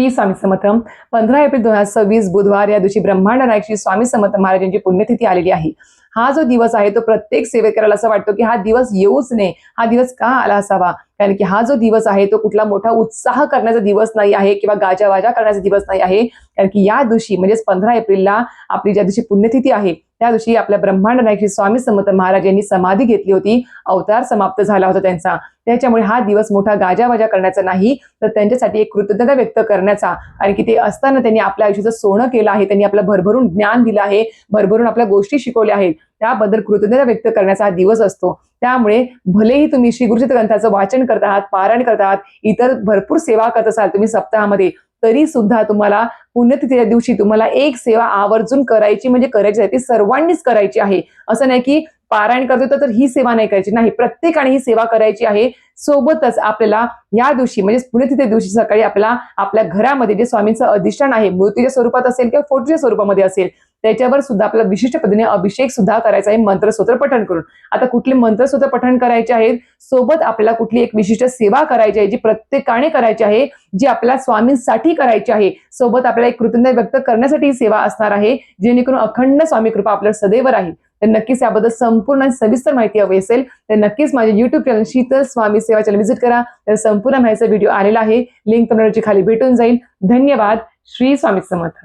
Shri Swami Samarth. 15 April 2026 बुधवार या दिवशी ब्रह्मांड नायक श्री स्वामी समर्थ महाराजांची पुण्यतिथी आलेली आहे. हा जो दिवस आहे तो प्रत्येक सेवेकराला असं वाटतो की हा दिवस येऊच नये, हा दिवस का आला असावा. कारण की हा जो दिवस आहे तो कुठला मोठा उत्साह करण्याचा दिवस नाही आहे किंवा गाजावाजा करण्याचा दिवस नाही आहे. कारण की या दिवशी म्हणजेच 15 एप्रिलला आपली ज्या दिवशी पुण्यतिथी आहे त्या दिवशी आपल्या ब्रह्मांड नायक श्री स्वामी समर्थ महाराज यांनी समाधी घेतली होती. अवतार समाप्त झाला होता त्यांचा. त्याच्यामुळे हा दिवस मोठा गाजावाजा करण्याचा नाही, तर त्यांच्यासाठी एक कृतज्ञता व्यक्त करण्याचा. कारण की ते असताना त्यांनी आपल्या आयुष्याचं सोनं केलं आहे, त्यांनी आपलं भरभरून ज्ञान दिलं आहे, भरभरून आपल्या गोष्टी शिकवल्या आहेत, त्याबद्दल कृतज्ञता व्यक्त करण्याचा हा दिवस असतो. त्यामुळे भलेही तुम्ही श्री गुरुचरित्र ग्रंथाचं वाचन करत आहात, पारायण करत आहात, इतर भरपूर सेवा करत असाल तुम्ही सप्ताहामध्ये, तरी सुद्धा तुम्हाला पुण्यतिथीच्या दिवशी तुम्हाला एक सेवा आवर्जून करायची म्हणजे करायची आहे, ती सर्वांनीच करायची आहे. असं नाही की पारायण करतो तर ही सेवा नाही करायची, नाही, प्रत्येकाने ही सेवा करायची आहे. सोबतच आपल्याला या दिवशी म्हणजे पुण्यतिथी दिवशी सकाळी आपल्याला आपल्या घरामध्ये जे स्वामींचं अधिष्ठान आहे, मूर्तीच्या स्वरूपात असेल किंवा फोटोच्या स्वरूपामध्ये असेल, त्याच्यावर सुद्धा आपल्याला विशिष्ट पद्धतीने अभिषेक सुद्धा करायचा आहे मंत्रस्तोत्र पठण करून. आता कुठले मंत्रस्तोत्र पठण करायचे आहेत, सोबत आपल्याला कुठली एक विशिष्ट सेवा करायची आहे जी प्रत्येकाने करायची आहे, जी आपल्याला स्वामींसाठी करायची आहे. सोबत आपल्याला एक कृतज्ञता व्यक्त करण्यासाठी ही सेवा असणार आहे, जेणेकरून अखंड स्वामी कृपा आपल्याला सदैव राहील. तर नक्कीच याबद्दल संपूर्ण सविस्तर माहिती हवी असेल तर नक्कीच माझे YouTube चॅनल शीतल स्वामी सेवा चॅनल व्हिजिट करा. तर संपूर्ण माहितीचा व्हिडिओ आलेला आहे, लिंक तुम्हाला खाली भेटून जाईल. धन्यवाद. श्री स्वामी समर्थ.